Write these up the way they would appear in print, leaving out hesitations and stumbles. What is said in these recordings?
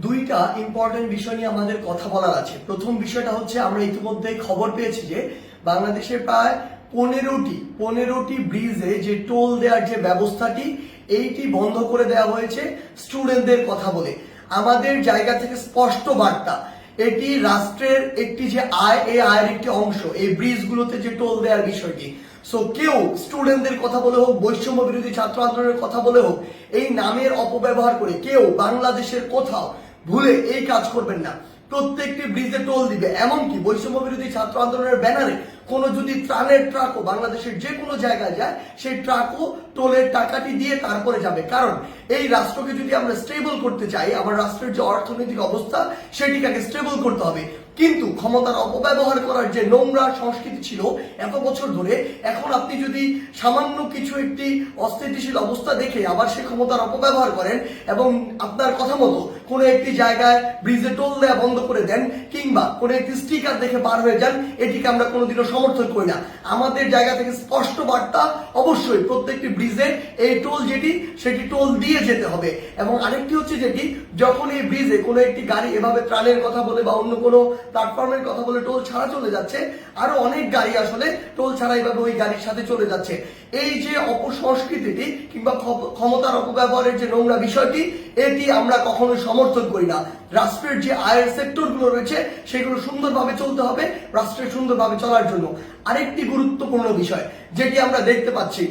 দুইটা ইম্পর্টেন্ট বিষয় নিয়ে আমাদের কথা বলার আছে। প্রথম বিষয়টা হচ্ছে আমরা ইতিমধ্যে খবর পেয়েছি যে বাংলাদেশের প্রায় পনেরোটি ব্রিজে যে টোল দেওয়ার যে ব্যবস্থাটি এইটি বন্ধ করে দেওয়া হয়েছে স্টুডেন্টদের কথা বলে। আমাদের জায়গা থেকে স্পষ্ট বার্তা, এটি রাষ্ট্রের একটি যে আয়, এই আয়ের একটি অংশ এই ব্রিজগুলোতে যে টোল দেওয়ার বিষয়টি। সো কেউ স্টুডেন্টদের কথা বলে হোক, বৈষম্য বিরোধী ছাত্র আন্দোলনের কথা বলে হোক, এই নামের অপব্যবহার করে কেউ বাংলাদেশের কোথাও ভুলে এই কাজ করবেন না। প্রত্যেকটি ব্রিজে টোল দিবে, এমনকি বৈষম্য বিরোধী ছাত্র আন্দোলনের ব্যানারে কোনো যদি ত্রাণের ট্রাকও বাংলাদেশের যে কোনো জায়গায় যায়, সেই ট্রাকও টোলের টাকাটি দিয়ে তারপরে যাবে। কারণ এই রাষ্ট্রকে যদি আমরা স্টেবল করতে চাই, আমার রাষ্ট্রের যে অর্থনৈতিক অবস্থা সেটিকে আগে স্টেবল করতে হবে। কিন্তু ক্ষমতার অপব্যবহার করার যে নোংরা সংস্কৃতি ছিল এত বছর ধরে, এখন আপনি যদি সামান্য কিছু একটি অস্থিতিশীল অবস্থা দেখে আবার সেই ক্ষমতার অপব্যবহার করেন এবং আপনার কথা মতো কোনো একটি জায়গায় ব্রিজে টোল দেওয়া বন্ধ করে দেন কিংবা কোনো একটি স্টিকার দেখে পার হয়ে যান, এটিকে আমরা কোনোদিনও সমর্থন করি না। আমাদের জায়গা থেকে স্পষ্ট বার্তা, অবশ্যই প্রত্যেকটি ব্রিজে এই টোল সেটি টোল দিয়ে যেতে হবে। এবং আরেকটি হচ্ছে যেটি, যখন এই ব্রিজে কোনো একটি গাড়ি এভাবে ত্রাণের কথা বলে বা অন্য কোনো প্ল্যাটফর্মের কথা বলে টোল ছাড়া চলে যাচ্ছে, আরো অনেক গাড়ি আসলে টোল ছাড়া এইভাবে ওই গাড়ির সাথে চলে যাচ্ছে। এই যে অপসংস্কৃতিটি কিংবা ক্ষমতার অপব্যবহারের যে নোংরা বিষয়টি, এটি আমরা কখনোই সমর্থন করি না। রাষ্ট্রের যে আয়ের সেক্টরগুলো রয়েছে সেগুলো সুন্দরভাবে চলতে হবে রাষ্ট্রের সুন্দরভাবে চলার জন্য। আরেকটি গুরুত্বপূর্ণ বিষয় যেটি আমরা দেখতে পাচ্ছি,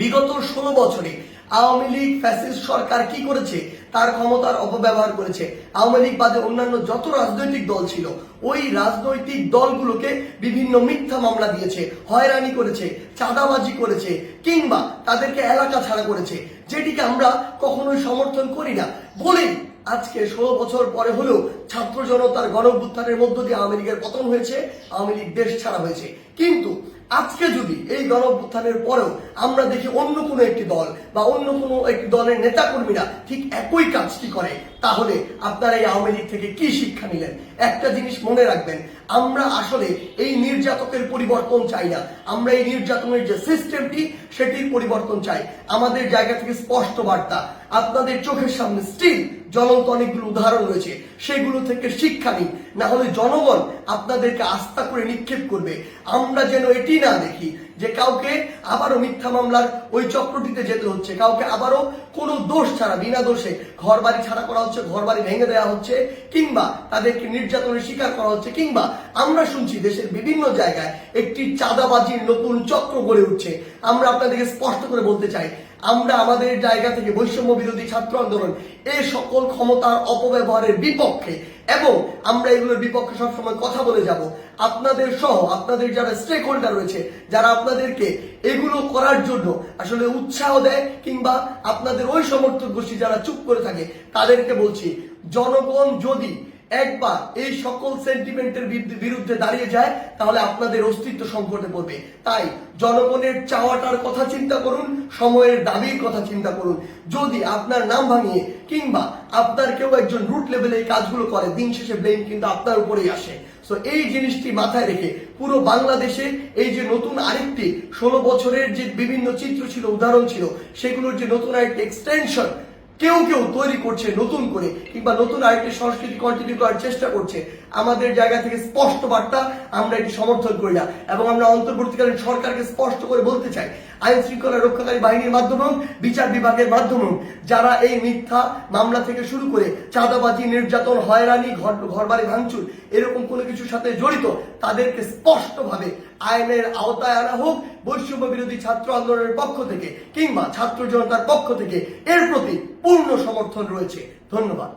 বিগত 16 বছরে আওয়ামী লীগ ফ্যাসিস্ট সরকার কি করেছে, তার ক্ষমতার অপব্যবহার করেছে। আওয়ামী লীগ বাদে অন্যান্য যত রাজনৈতিক দল ছিল, ওই রাজনৈতিক দলগুলোকে বিভিন্ন মিথ্যা মামলা দিয়েছে, হয়রানি করেছে, চাঁদাবাজি করেছে কিংবা তাদেরকে এলাকা ছাড়া করেছে, যেটিকে আমরা কখনোই সমর্থন করি না। বলেই আজকে 16 বছর পরে হলেও ছাত্র জনতার গণঅভ্যুত্থানের মধ্য দিয়ে আওয়ামী লীগের পতন হয়েছে, আওয়ামী লীগ দেশ ছাড়া হয়েছে। কিন্তু আজকে যদি এই গণঅভ্যুত্থানের পরেও আমরা দেখি অন্য কোনো একটি দল বা অন্য কোনো একটি দলের নেতাকর্মীরা ঠিক একই কাজটি করে, তাহলে আপনারা এই আওয়ামী লীগ থেকে কি শিক্ষা নিলেন? একটা জিনিস মনে রাখবেন, আমরা আসলে এই নির্যাতকের পরিবর্তন চাই না, আমরা এই নির্যাতনের যে সিস্টেমটি সেটির পরিবর্তন চাই। আমাদের জায়গা থেকে স্পষ্ট বার্তা, আপনাদের চোখের সামনে স্টিল জ্বলন্ত অনেকগুলো উদাহরণ রয়েছে, সেগুলো থেকে শিক্ষা নিন, না হলে জনগণ আপনাদেরকে আস্থা করে নিক্ষেপ করবে। আমরা যেন এটি না দেখি যে কাউকে আবারও মিথ্যা মামলার ওই চক্রটিতে যেতে হচ্ছে, কাউকে আবারও কোনো দোষ ছাড়া বিনা দোষে ঘর বাড়ি ছাড়া করা হচ্ছে, ঘর বাড়ি ভেঙে দেওয়া হচ্ছে কিংবা তাদেরকে নির্যাতনের শিকার করা হচ্ছে, কিংবা আমরা শুনছি দেশের বিভিন্ন জায়গায় একটি চাঁদাবাজির নতুন চক্র গড়ে উঠছে। আমরা আপনাদেরকে স্পষ্ট করে বলতে চাই, আমরা আমাদের জায়গা থেকে বৈষম্য বিরোধী ছাত্র আন্দোলন এই সকল ক্ষমতার অপব্যবহারের বিপক্ষে, এবং আমরা এগুলোর বিপক্ষে সবসময় কথা বলে যাব। আপনাদের সহ আপনাদের যারা স্টেক হোল্ডার রয়েছে, যারা আপনাদেরকে এগুলো করার জন্য আসলে উৎসাহ দেয় কিংবা আপনাদের ওই সমর্থক গোষ্ঠী যারা চুপ করে থাকে, তাদেরকে বলছি, জনগণ যদি একবার এই সকল সেন্টিমেন্টের বিরুদ্ধে দাঁড়িয়ে যায়, তাহলে আপনাদের অস্তিত্ব সংকটে পড়বে। তাই জনগণের চাওয়াটার কথা চিন্তা করুন, সময়ের দাবির কথা চিন্তা করুন। যদি আপনার নাম ভাঙিয়ে কিংবা আপনার কেউ একজন রুট লেভেলে এই কাজগুলো করে, দিন শেষে ব্লেম কিন্তু আপনার উপরেই আসে। সো এই জিনিসটি মাথায় রেখে পুরো বাংলাদেশে এই যে নতুন আরেকটি 16 বছরের যে বিভিন্ন চিত্র ছিল, উদাহরণ ছিল, সেগুলোর যে নতুন আরেকটি এক্সটেনশন কেউ তৈরি করছে নতুন করে কিংবা নতুন আরেকটি সংস্কৃতি কন্টিনিউ করার চেষ্টা করছে, আমাদের জায়গা থেকে স্পষ্ট বার্তা, আমরা এটি সমর্থন করি না। এবং আমরা অন্তর্বর্তীকালীন সরকারকে স্পষ্ট করে বলতে চাই, আইন শৃঙ্খলা রক্ষাকারী বাহিনীর মাধ্যমে, বিচার বিভাগের মাধ্যমে যারা এই মিথ্যা মামলা থেকে শুরু করে চাঁদাবাজি, নির্যাতন, হয়রানি, ঘরবাড়ি ভাঙচুর এরকম কোনো কিছুর সাথে জড়িত, তাদেরকে স্পষ্টভাবে আইনের আওতায় আনা হোক। বৈষম্য বিরোধী ছাত্র আন্দোলনের পক্ষ থেকে কিংবা ছাত্র জনতার পক্ষ থেকে এর প্রতি পূর্ণ সমর্থন রয়েছে। ধন্যবাদ।